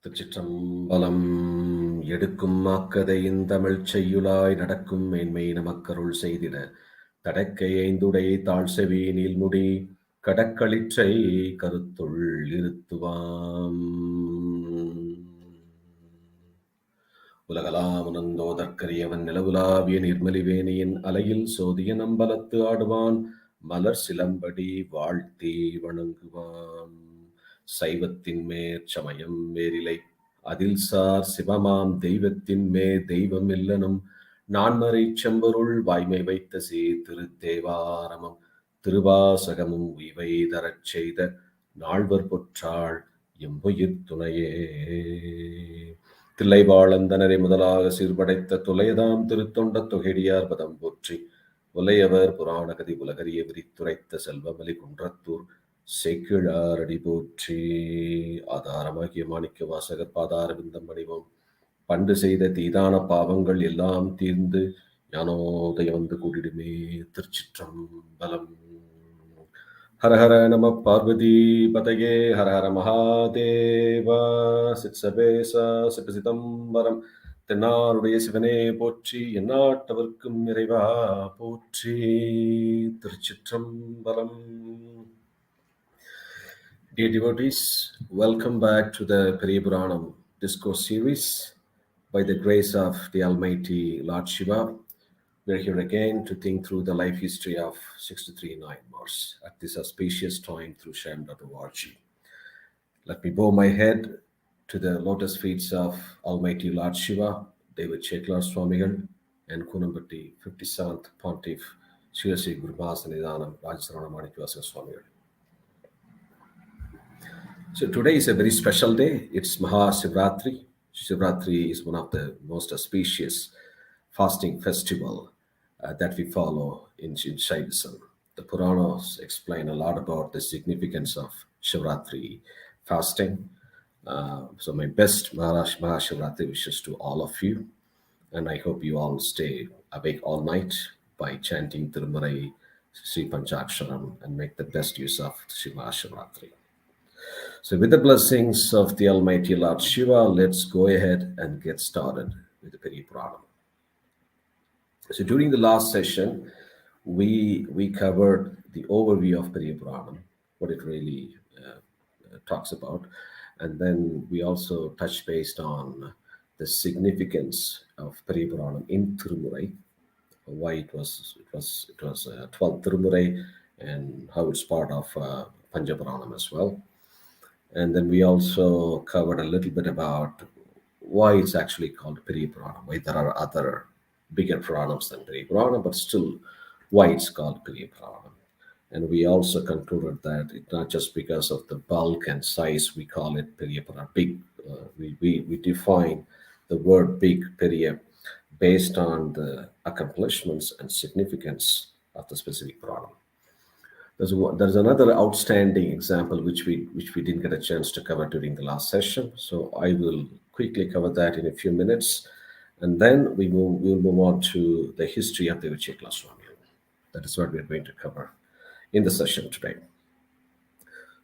திருச்சிற்றம்பலம் எடுக்கும் மாக்கதையின் தமிழ்ச் செய்யுளாய் நடக்கும் மேன்மை நமக்கருள் செய்திட தடக்கை ஐந்துடை தாழ்செவி நீள்முடி கடக்களிற்றை கருத்துள் இருத்துவாம். உலகலாம் உணர்ந்தோதற்கரியவன் நிலவுலாவிய நிர்மலிவேணியின் அலையில் சோதிய நம்பலத்து ஆடுவான் மலர் சிலம்படி வாழ்த்தி வணங்குவான். சைவத்தின் மேற்சமயம் வேறிலை அதில் சார் சிவமாம் தெய்வத்தின் தெய்வம் இல்லனும் நான்மறை செம்பொருள் வாய்மை வைத்த திருத்தேவாரமும் திருவாசகமும் உய்வை தரச் செய்த நால்வர் பொற்றாள் எம்புயிர் துணையே. தில்லைவாழந்தனரை முதலாக சீர்படைத்த துலையதாம் திருத்தொண்ட தொகைடியார் பதம் போற்றி உலையவர் புராணகதி உலகறிய விரித்துரைத்த செல்வமலி குன்றத்தூர் சேக்கிழாரடி போற்றி. ஆதாரமாகிய மாணிக்க வாசகர் பாதார விந்தம் அணிவோம். பண்டு செய்த தீதான பாவங்கள் எல்லாம் தீர்ந்து ஞானோதயம் வந்து கூடிடுமே. திருச்சிற்றம்பலம். ஹரஹர நம பார்வதி பதையே ஹரஹர மகாதேவா. சிற்சபேசா சிவசிதம்பரம் தென்னாருடைய சிவனே போற்றி, எந்நாட்டவர்க்கும் நிறைவா போற்றி. திருச்சிற்றம்பலம். Dear devotees, welcome back to the Periyapuranam Discourse series. By the grace of the Almighty Lord Shiva, we are here again to think through the life history of 63 Nayanmars at this auspicious time through ShaivamOrg. Let me bow my head to the lotus feet of Almighty Lord Shiva, David Cheklar Swamigal, and Kunambatti 57th Pontiff, Sri Gomathinayagam Rajasarana Manikvasa Swamigal. So today is a very special day. It's Mahashivratri. Shivratri is one of the most auspicious fasting festival that we follow in Shaivism. The Puranas explain a lot about the significance of Shivratri fasting. So my best Mahashivratri wishes to all of you. And I hope you all stay awake all night by chanting Tirumurai Sri Panchaksharam and make the best use of Mahashivratri. So with the blessings of the Almighty Lord Shiva, let's go ahead and get started with the Periyapuranam. So during the last session, we covered the overview of Periyapuranam, what it really talks about. And then we also touched based on the significance of Periyapuranam in Tirumurai, why it was 12th Tirumurai, and how it's part of Panjapuranam as well. And then we also covered a little bit about why it's actually called Periyapuranam, why there are other bigger Puranams than Periyapuranam, but still why it's called Periyapuranam. And we also concluded that it's not just because of the bulk and size we call it Periyapuranam, big. We define the word big, Periya, based on the accomplishments and significance of the specific Puranam. There's another outstanding example which we didn't get a chance to cover during the last session. So I will quickly cover that in a few minutes. And then we'll move on to the history of David Cheklar Swami. That is what we're going to cover in the session today.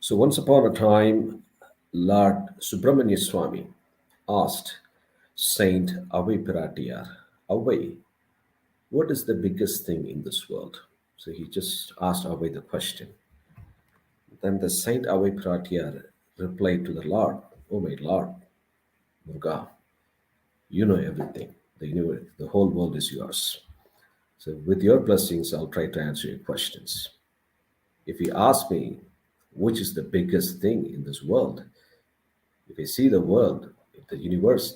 So once upon a time, Lord Subramanya Swami asked Saint Avai Piratiyar, Avai, what is the biggest thing in this world? So he just asked Avai the question. Then the Saint Avai Piratiyar replied to the Lord, oh my Lord, Murga, you know everything. The whole world is yours. So with your blessings, I'll try to answer your questions. If you ask me, which is the biggest thing in this world? If you see the world, the universe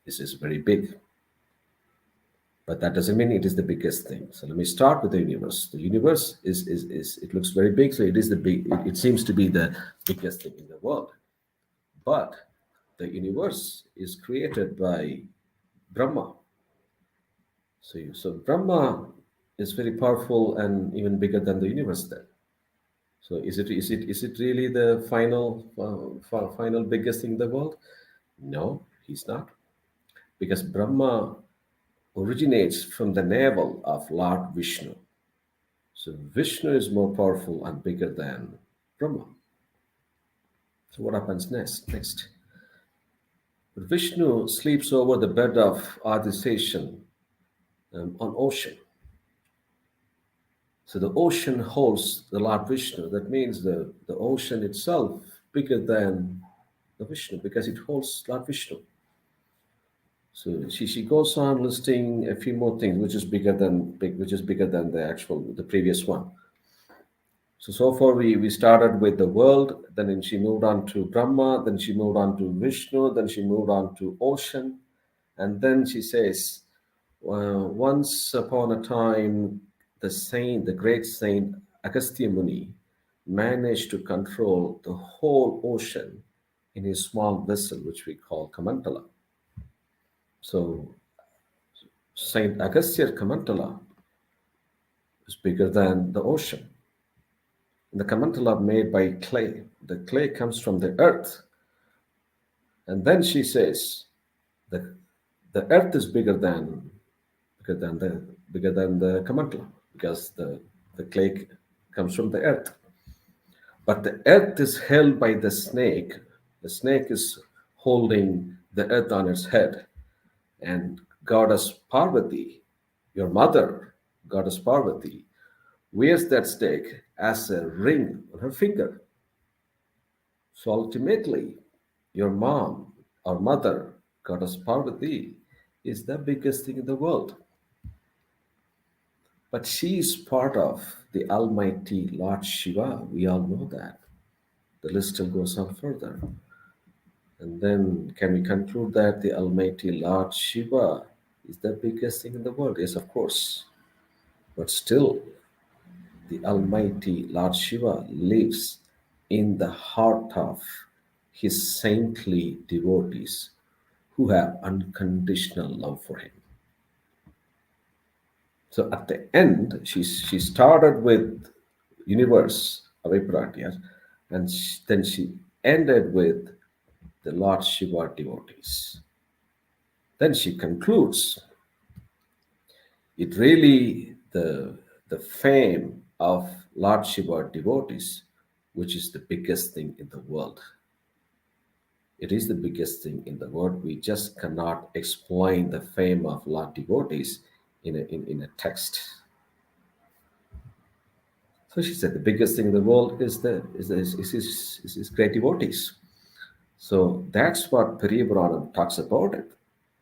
is very big. But that doesn't mean it is the biggest thing. So let me start with the universe. The universe is it looks very big, so it seems to be the biggest thing in the world. But the universe is created by Brahma. So Brahma is very powerful and even bigger than the universe then. So is it really the final biggest thing in the world? No, he's not. Because Brahma originates from the navel of Lord Vishnu. So Vishnu is more powerful and bigger than Brahma. So what happens next? Vishnu sleeps over the bed of Adiseshan on ocean. So the ocean holds the Lord Vishnu. That means the ocean itself bigger than the Vishnu because it holds Lord Vishnu. So she goes on listing a few more things, which is bigger than the previous one. So far we started with the world, then she moved on to Brahma, then she moved on to Vishnu, then she moved on to ocean, and then she says, once upon a time, the great saint Agastya Muni, managed to control the whole ocean in his small vessel, which we call Kamantala. So Saint Agastya Kamantala is bigger than the ocean. The Kamantala made by clay. The clay comes from the earth. And then she says, the, the earth is bigger than the Kamantala because the clay comes from the earth. But the earth is held by the snake. The snake is holding the earth on its head. And Goddess Parvati, your mother, Goddess Parvati, wears that snake as a ring on her finger. So ultimately, your mom or mother, Goddess Parvati, is the biggest thing in the world. But she is part of the Almighty Lord Shiva. We all know that. The list still goes on further. And then can we conclude that the Almighty Lord Shiva is the biggest thing in the world? Yes, of course. But still, the Almighty Lord Shiva lives in the heart of his saintly devotees who have unconditional love for him. So at the end, she started with universe of Avipragya, and then she ended with the Lord Shiva devotees. Then she concludes, it really the fame of Lord Shiva devotees, which is the biggest thing in the world. It is the biggest thing in the world. We just cannot explain the fame of Lord devotees in a text. So she said the biggest thing in the world is his great devotees. So that's what Periyapuranam talks about it.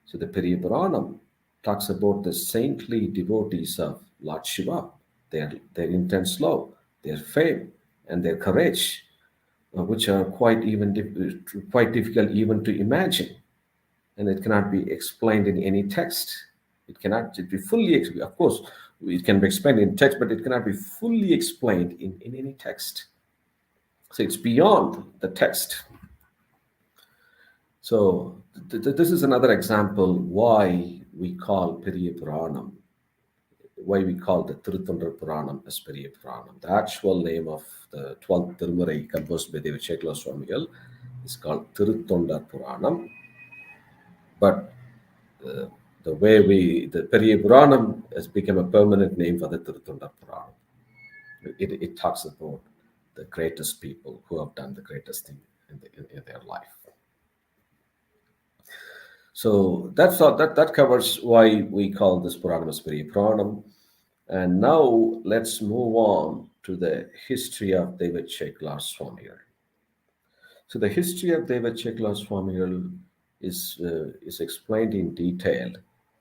So the Periyapuranam talks about the saintly devotees of Lord Shiva, their intense love, their fame, and their courage, which are quite difficult even to imagine, and it cannot be explained in any text. It cannot be fully explained. Of course, it can be explained in text, but it cannot be fully explained in any text. So it's beyond the text. So this is another example why we call Periyapuranam, why we call the Thiruchitrambalam as Periyapuranam. The actual name of the 12th Tirumurai composed by Devachekala Swamigal is called Thiruchitrambalam. But the way the Periyapuranam has become a permanent name for the Thiruchitrambalam. It talks about the greatest people who have done the greatest thing in their life. So that's all, that covers why we call this Puranam as Periyapuranam. And now let's move on to the history of Devachekala Swamigal. So the history of Devachekala Swamigal is explained in detail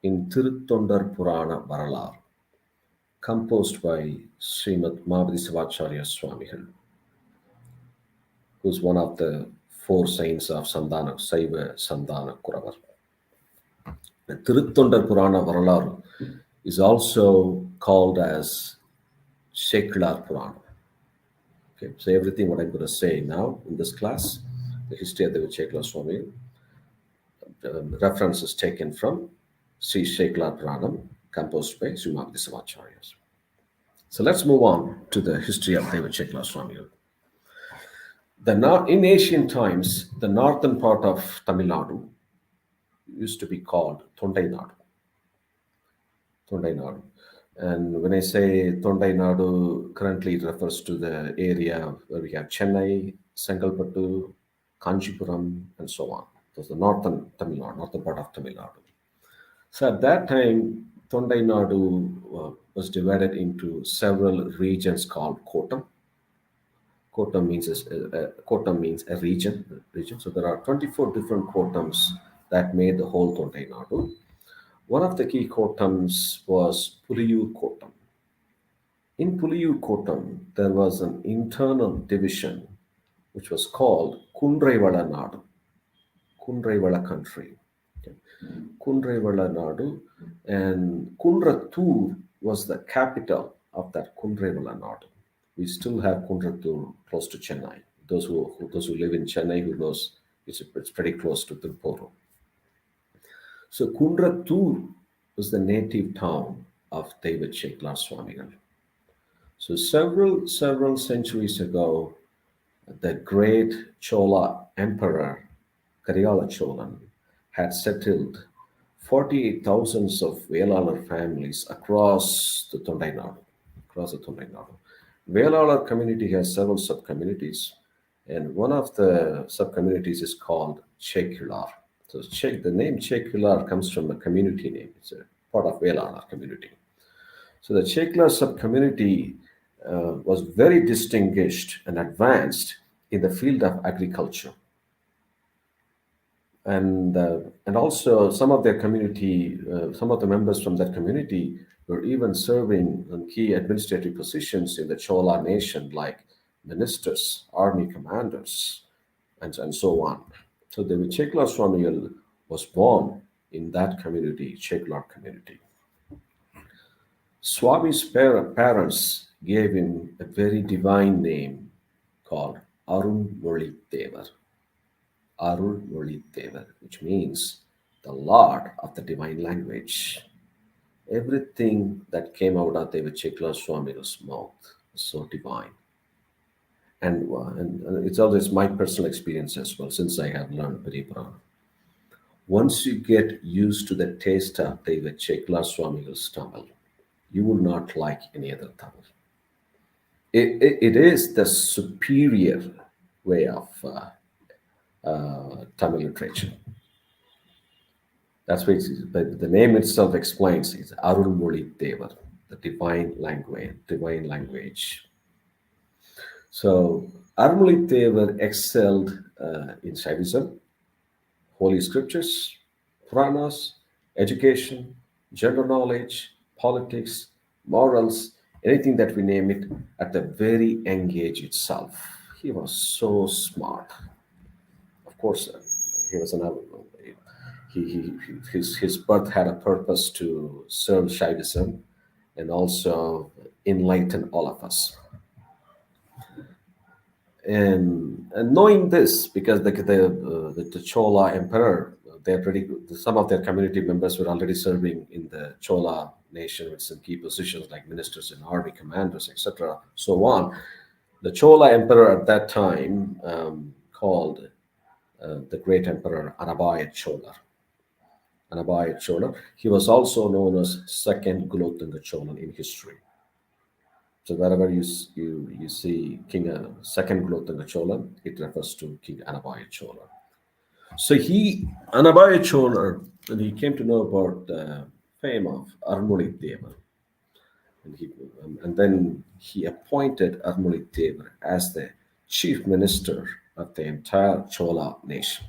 in Tirutondar Purana Varalar, composed by Srimad Mahavadi Sivacharya Swamigal, who's one of the four saints of Sandana, Saiva Sandana Kuravar. The Tirutondar Purana Varalar is also called as Sheklar Purana. Okay, so everything what I'm going to say now in this class, the history of the Devachekala Swami, reference is taken from Sri Sheklar Puranam, composed by Sri Mahavadi Sivacharya. So let's move on to the history of Devachekala Swami. In ancient times, the northern part of Tamil Nadu used to be called Thondai Nadu. Thondai Nadu. And when I say Thondai Nadu, currently it refers to the area where we have Chennai, Sengalpattu, Kanchipuram, and so on. It was the northern Tamil Nadu, northern part of Tamil Nadu. So at that time, Tondai Nadu was divided into several regions called Kotam. Kotam means a region. Region. So there are 24 different Kotams that made the whole Tondai Nadu. One of the key Kotams was Puliyur Kotam. In Puliyur Kotam, there was an internal division which was called Kundraivala Nadu, Kundraivala country. Okay. Kundraivala Nadu, and Kundratur was the capital of that Kundraivala Nadu. We still have Kundratur close to Chennai. Those who live in Chennai who knows it's pretty close to Tirupur. So Kundratur was the native town of David Sheklar Swamigal. So several centuries ago, the great Chola emperor Kariyala Cholan had settled 48,000 of Velalar families across the Tondai Nadu. Across the Tondai Nadu. Velalar community has several sub-communities, and one of the sub-communities is called Chekular. So the name Chekular comes from a community name. It's a part of Velalar community. So the Chekular sub-community was very distinguished and advanced in the field of agriculture. And also some of their community, some of the members from that community were even serving in key administrative positions in the Chola nation, like ministers, army commanders, and so on. So the Chekla Swamigal was born in that community, Cheklar community. Swami's parents gave him a very divine name called Arun Moli Devar. Arul Moli Devar, which means the Lord of the divine language. Everything that came out of David Chekla Swami's mouth was so divine. And it's always my personal experience as well, since I have learned Periyapuranam. Once you get used to the taste of David Chekla Swami's Tamil, you will not like any other Tamil. It is the superior way of Tamil literature. That's what but the name itself explains. It's Arul Moli Devar, the divine language. So Arul Devar excelled in Shaivism, holy scriptures, Puranas, education, general knowledge, politics, morals, anything that we name it, at the very young age itself. He was so smart. Of course, he was another. His birth had a purpose to serve Shaivism and also enlighten all of us. And knowing this, because the Chola emperor, some of their community members were already serving in the Chola nation with some key positions like ministers and army commanders, etc., so on. The Chola emperor at that time called the great emperor Anabaya Chola. Anabaya Chola. He was also known as Second Kulothunga Cholan in history. So wherever you see King Second Kulothunga Chola, it refers to King Anabaya Chola. So Anabaya Chola, when he came to know about the fame of Armuli Deva, and then he appointed Armuli Deva as the chief minister of the entire Chola nation.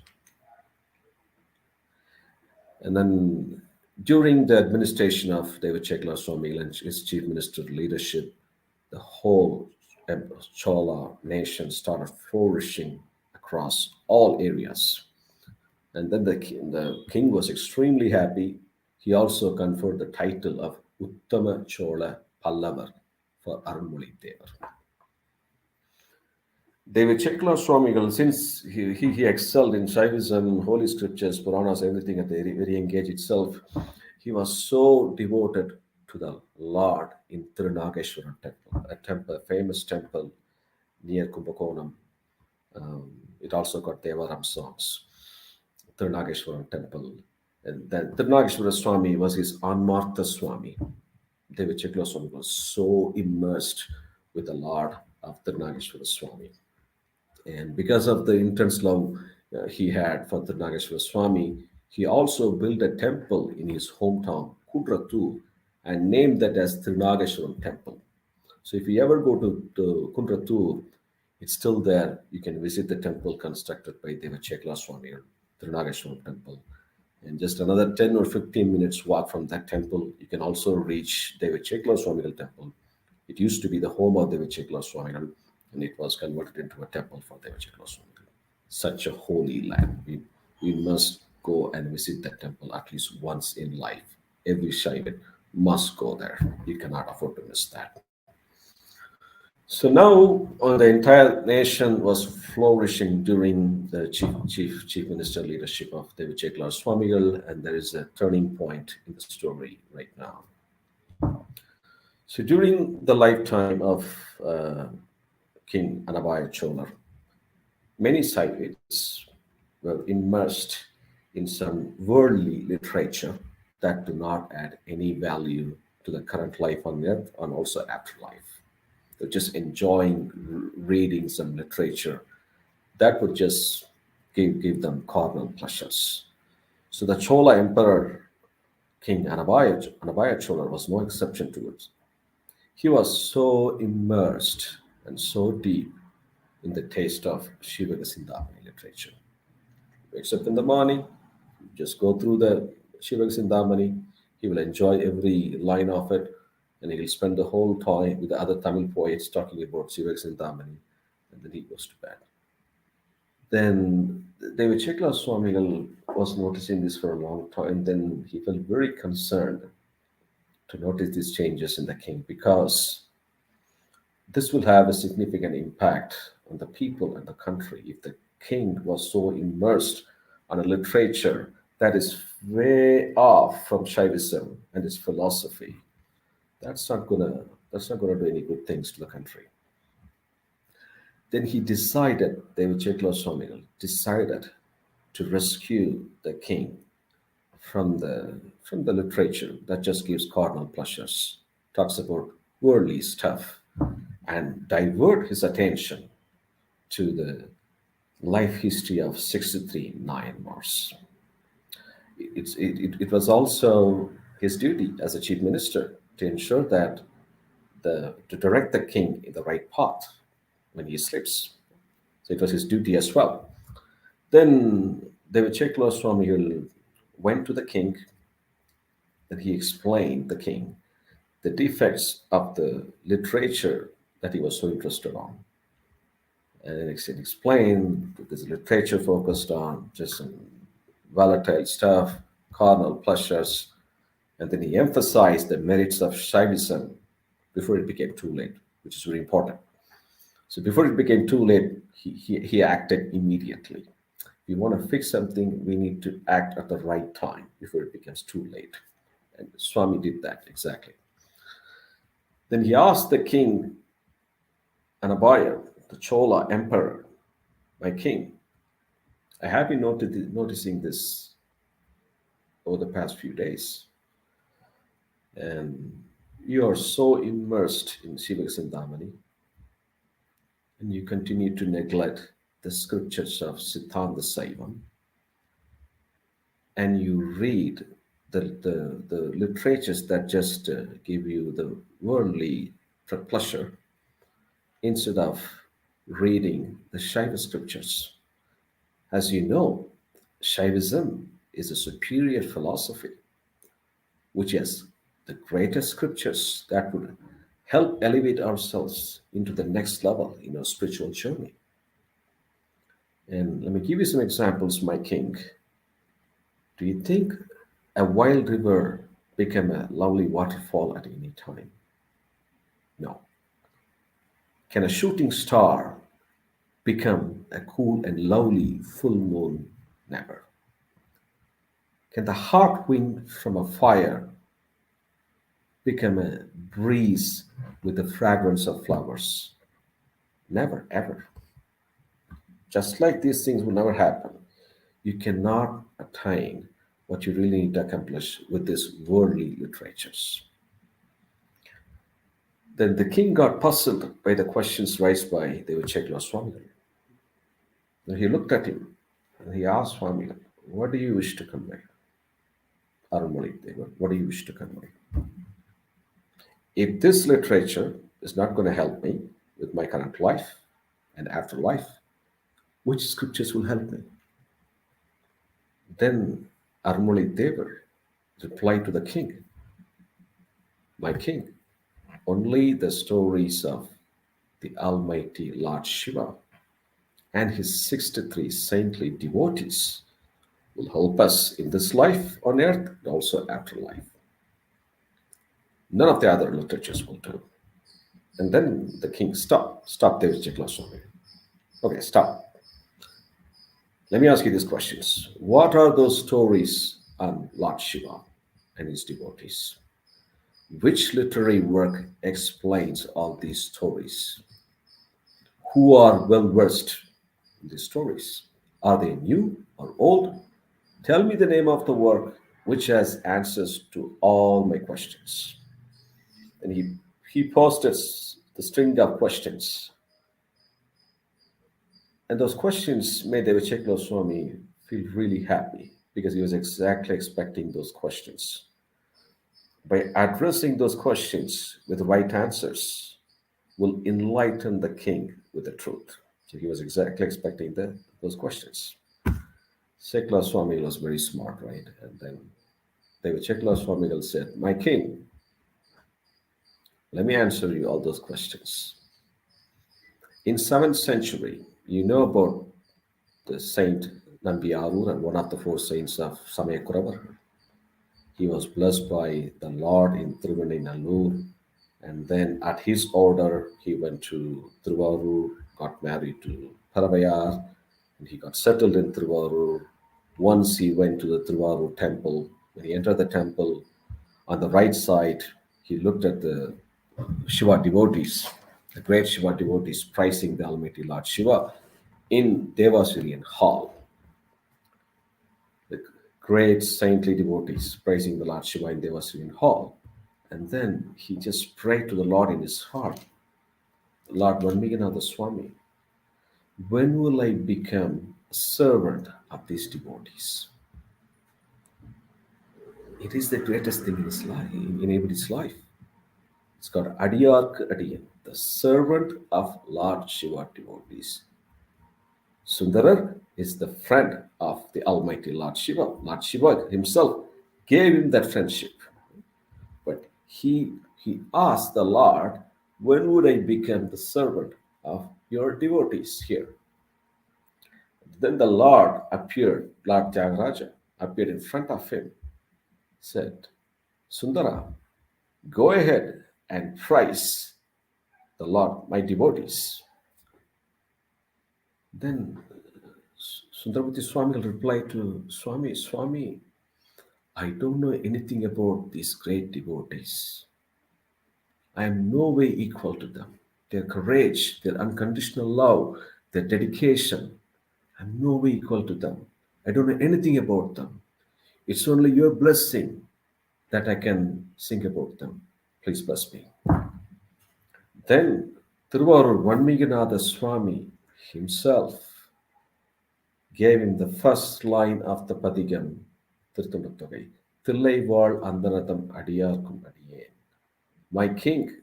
And then during the administration of David Chekla Swami and his chief minister leadership, the whole Chola nation started flourishing across all areas. And then the king was extremely happy. He also conferred the title of Uttama Chola Pallavar for Arunmoli Devar. David Chekla Swamigal, since he excelled in Shaivism, Holy Scriptures, Puranas, everything at the very young age itself, he was so devoted to the Lord in Tirunageshwaram temple, a famous temple near Kumbakonam. It also got Devaram songs. Tirunageshwaram temple. And then Tirunageshwara Swami was his Anmartha Swami. David Chekla Swami was so immersed with the Lord of Tirunageshwara Swami. And because of the intense love he had for Tirunageshwara Swami. He also built a temple in his hometown, Kudratur, and named that as Tirunageshwaram Temple. So if you ever go to Kundratur, it's still there. You can visit the temple constructed by Devachekla Swami or Tirunageshwaram Temple. And just another 10 or 15 minutes walk from that temple, you can also reach Devachekla Swami Temple. It used to be the home of Devachekla Swami, and it was converted into a temple for Devachekla Swami. Such a holy land. We must go and visit that temple at least once in life. Every Shaivan must go there. You cannot afford to miss that. So now the entire nation was flourishing during the chief minister leadership of Devachekla Swamigal, and there is a turning point in the story right now. So during the lifetime of King Anabaya Cholar, many Saivids were immersed in some worldly literature that do not add any value to the current life on earth and also afterlife. They're just enjoying reading some literature that would just give them carnal pleasures. So the Chola Emperor, King Anabaya Chola, was no exception to it. He was so immersed and so deep in the taste of Shiva Sindhamani literature. Wakes up in the morning, just go through the Shiva Sindhamani. He will enjoy every line of it, and he will spend the whole time with the other Tamil poets talking about Shiva Sindhamani, and then he goes to bed. Then David Chekla Swamigal was noticing this for a long time. Then he felt very concerned to notice these changes in the king, because this will have a significant impact on the people and the country if the king was so immersed on a literature that is way off from Shaivism and its philosophy. That's not gonna do any good things to the country. Then he decided, David Chekla Swamigal decided to rescue the king from the literature that just gives carnal pleasures, talks about worldly stuff, and divert his attention to the life history of 63 Nayanmars. It was also his duty as a chief minister to ensure that to direct the king in the right path when he sleeps. So it was his duty as well. Then Devachekla Swami went to the king, and he explained the king the defects of the literature that he was so interested on. And then it explained that this literature focused on just some volatile stuff, carnal pleasures, and then he emphasized the merits of Shaivism before it became too late, which is very important. So before it became too late, he acted immediately. If we want to fix something, we need to act at the right time before it becomes too late. And Swami did that exactly. Then he asked the king, Anabaya, the Chola emperor, my king, I have been noticing this over the past few days. And you are so immersed in Siva Sindhamani, and you continue to neglect the scriptures of Siddhanta Saivam, and you read the literatures that just give you the worldly pleasure instead of reading the Shaiva scriptures. As you know, Shaivism is a superior philosophy, which has the greatest scriptures that would help elevate ourselves into the next level in our spiritual journey. And let me give you some examples, my king. Do you think a wild river became a lovely waterfall at any time? No. Can a shooting star become a cool and lovely full moon? Never. Can the hot wind from a fire become a breeze with the fragrance of flowers? Never, ever. Just like these things will never happen, you cannot attain what you really need to accomplish with these worldly literatures. Then the king got puzzled by the questions raised by Devachekla Swami. Then he looked at him And he asked Swami, what do you wish to convey? Arumali Deva, what do you wish to convey? If this literature is not going to help me with my current life and afterlife, which scriptures will help me? Then Arumali Deva replied to the king, my king, only the stories of the Almighty Lord Shiva and his 63 saintly devotees will help us in this life on earth and also afterlife. None of the other literatures will do. And then the king stop Thiruchitrambalam Swami. Okay, stop. Let me ask you these questions. What are those stories on Lord Shiva and his devotees? Which literary work explains all these stories? Who are well versed in these stories? Are they new or old? Tell me the name of the work which has answers to all my questions. And he posted the string of questions. And those questions made Devachekla Swami feel really happy because he was exactly expecting those questions. By addressing those questions with the right answers, will enlighten the king with the truth. So he was exactly expecting those questions. Shekla Swami was very smart, right? And then Devachekla Swami said, my king, let me answer you all those questions. In 7th century, you know about the Saint Nambiarur and one of the 4 saints of Samayakuravar. He was blessed by the Lord in Thiruvannamalur, and then at his order, he went to Thiruvarur, got married to Paravayar, and he got settled in Thiruvarur. Once he went to the Thiruvarur temple. When he entered the temple, on the right side, he looked at the Shiva devotees, the great Shiva devotees praising the Almighty Lord Shiva in Devasirian hall. The great saintly devotees praising the Lord Shiva in Devasirian hall. And then he just prayed to the Lord in his heart, Lord Vanmiganatha Swami, when will I become a servant of these devotees? It is the greatest thing in his life, in anybody's life. It's called Adiyark Adiyan, the servant of Lord Shiva devotees. Sundarar is the friend of the Almighty Lord Shiva. Lord Shiva himself gave him that friendship. But he asked the Lord, when would I become the servant of your devotees here? Then the Lord appeared, Lord Tyagaraja appeared in front of him, said, Sundara, go ahead and praise the Lord, my devotees. Then Sundarmati Swami replied to Swami, I don't know anything about these great devotees. I am no way equal to them. Their courage, their unconditional love, their dedication, I'm no way equal to them. I don't know anything about them. It's only your blessing that I can sing about them. Please bless me. Then Thiruvarur Vanmiganatha Swami himself gave him the first line of the Padigam, Tirthundattogai, Thillaival Andanatham Adiyarkum Adiyen. My king,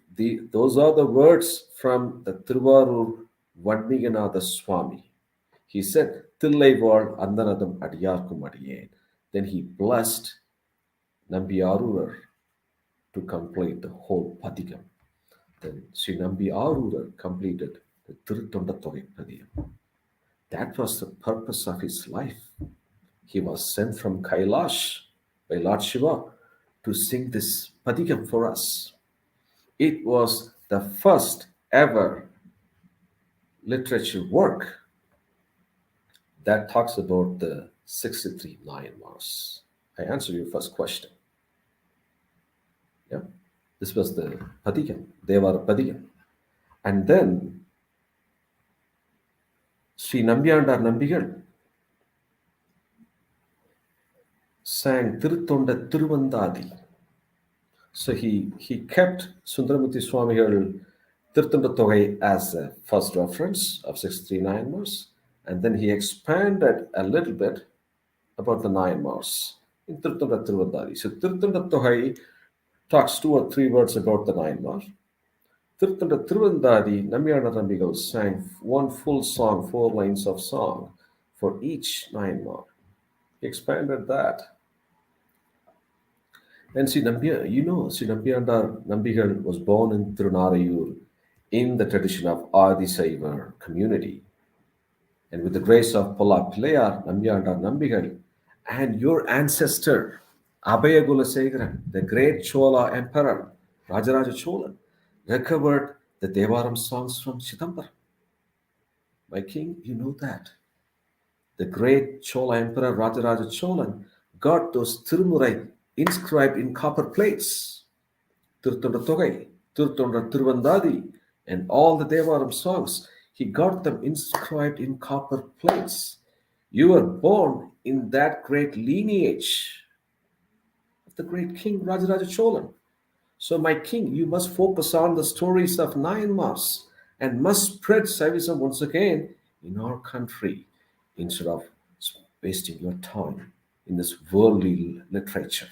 those are the words from the Thiruvarur Vanmiganatha Swami. He said, Thillaival Andanatham Adiyarkum Adiyen. Then he blessed Nambiarurar to complete the whole Padigam. Then Sri Nambiarurar completed the Tirthundattogai Padigam. That was the purpose of his life. He was sent from Kailash by Lord Shiva to sing this Padigam for us. It was the first ever literature work that talks about the 63 Nayanmars. I answered your first question. Yeah, this was the Padigam, Devar Padigam. And then Sri Nambiyandar Nambigal sang Tirthonda Tiruvandadi. So he kept Sundaramurti Swamigal Tirthundattogai as a first reference of 63 Nayanmars. And then he expanded a little bit about the Nayanmars in Tirthunda Tiruvandari. So Tirthunda Tohai talks 2 or 3 words about the Nayanmar. Tirthunda Tiruvandari, Namiyana Rambigal sang one full song, 4 lines of song for each Nayanmar. He expanded that. And see, Nambiyandar Nambigal was born in Tirunarayur in the tradition of Adi Saiva community. And with the grace of Pola Pilayar, Nambiyandar Nambigal, and your ancestor, Abhaya Gulasegaran, the great Chola emperor, Rajaraja Cholan, recovered the Devaram songs from Chidambaram. My king, you know that. The great Chola emperor Rajaraja Cholan got those Tirumurai inscribed in copper plates. Tirthunda Togai, Tirthunda Tiruvandadi, and all the Devaram songs, he got them inscribed in copper plates. You were born in that great lineage of the great king Rajaraja Cholan. So, my king, you must focus on the stories of Nayanmars and must spread Saivism once again in our country instead of wasting your time in this worldly literature.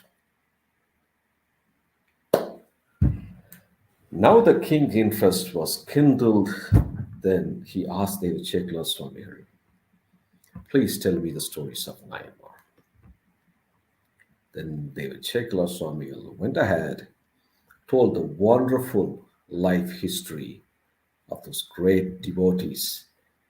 Now the king's interest was kindled. Then he asked David Chekla Swami, please tell me the stories of Nayanmar. Then David Chekla Swami went ahead, told the wonderful life history of those great devotees,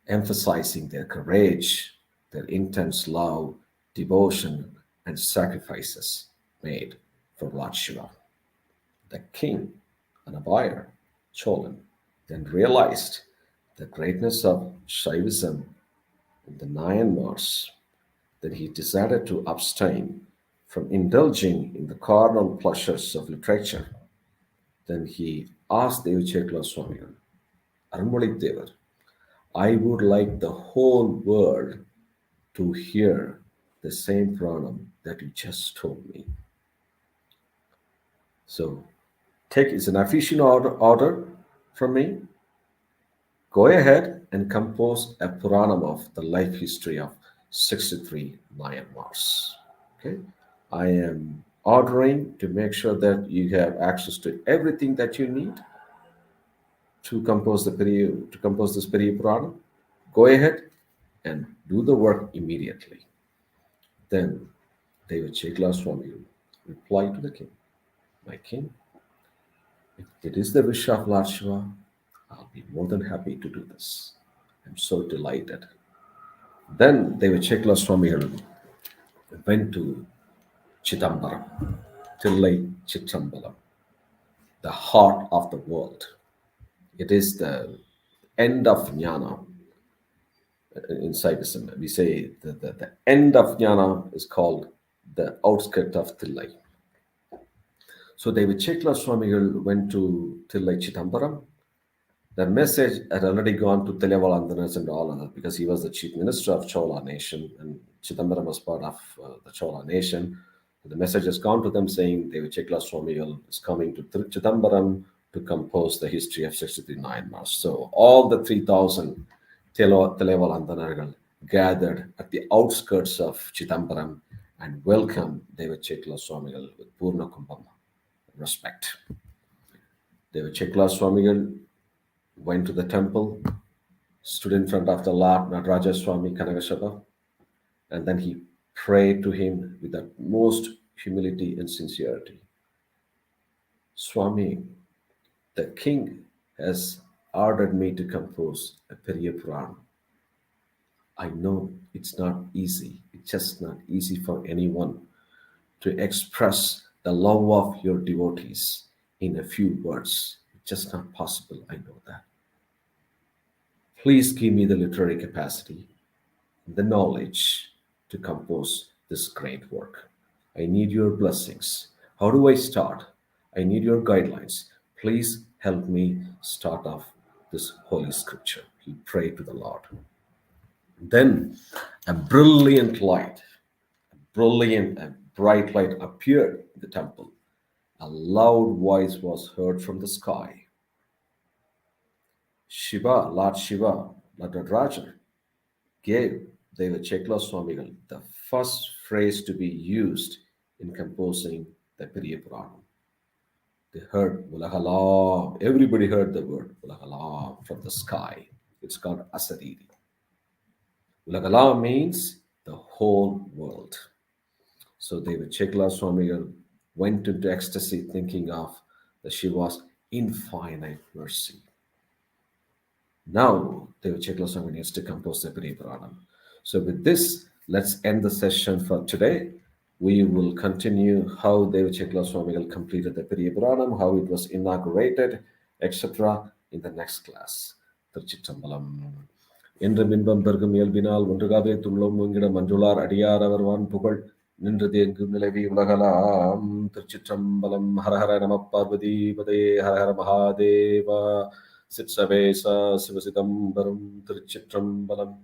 emphasizing their courage, their intense love, devotion, and sacrifices made for Lord Shiva. The king, an buyer, Cholan, then realized the greatness of Shaivism in the Nayanmars. Then he decided to abstain from indulging in the carnal pleasures of literature. Then he asked Devachekla Swami, Aranmali Devar, I would like the whole world to hear the same Pranam that you just told me. So, take it's an official order from me. Go ahead and compose a Puranam of the life history of 63 Nayanmars. Okay, I am ordering to make sure that you have access to everything that you need to compose this Periyapuranam. Go ahead and do the work immediately. Then David Chekla Swami replied to the king, my king, if it is the wish of Lord Shiva, I'll be more than happy to do this. I'm so delighted. Then David Chekla Swami went to Chidambaram, Thiruchitrambalam, the heart of the world. It is the end of jnana in Saivism. We say the end of jnana is called the outskirt of Thillai. So David Chekla Swamigal went to Thillai Chidambaram. The message had already gone to Telavalandanas and all of that because he was the chief minister of Chola nation and Chidambaram was part of the Chola nation. The message has gone to them saying David Chekla Swamigal is coming to Chidambaram to compose the history of 63 Nayanmars. So all the 3,000 Telavalandanagal gathered at the outskirts of Chidambaram and welcomed David Chekla Swamigal with Purna Kumbham respect. David Chekla Swamigal went to the temple, stood in front of the Lord Nataraja Swami Kanagashava, and then he prayed to him with the most humility and sincerity. Swami, the king has ordered me to compose a Periyapuranam. I know it's not easy. It's just not easy for anyone to express the love of your devotees in a few words. It's just not possible. I know that. Please give me the literary capacity, the knowledge to compose this great work. I need your blessings. How do I start? I need your guidelines. Please help me start off this holy scripture. He prayed to the Lord. Then a brilliant light, a bright light appeared in the temple. A loud voice was heard from the sky. Shiva, Lord Shiva, Lord Raja, gave Deva Chekla Swamigal the first phrase to be used in composing the Periyapuranam. They heard Ulagala, everybody heard the word Ulagala from the sky. It's called Asariri. Ulagala means the whole world. So Deva Chekla Swamigal went into ecstasy thinking of the Shiva's infinite mercy. Now, Deva Chekla Swami needs to compose the Periyapuranam. So, with this, let's end the session for today. We will continue how Deva Chekla Swamigal completed the Periyapuranam, how it was inaugurated, etc. in the next class. Thiruchitrambalam. என்ற பின்பம் பெருகும் இயல்பினால் ஒன்றுகாவே துள்ளம் என்கிற மஞ்சுளார் அடியார் அவர்வான் புகழ் நின்றது எங்கும் நிலவி உலகலாம் திருச்சிற்றம்பலம் ஹரஹர நம பார்வதி பதே ஹரஹர மகாதேவா சிற்சவேசா சிவசிதம்பரம் திருச்சிற்றம்பலம்.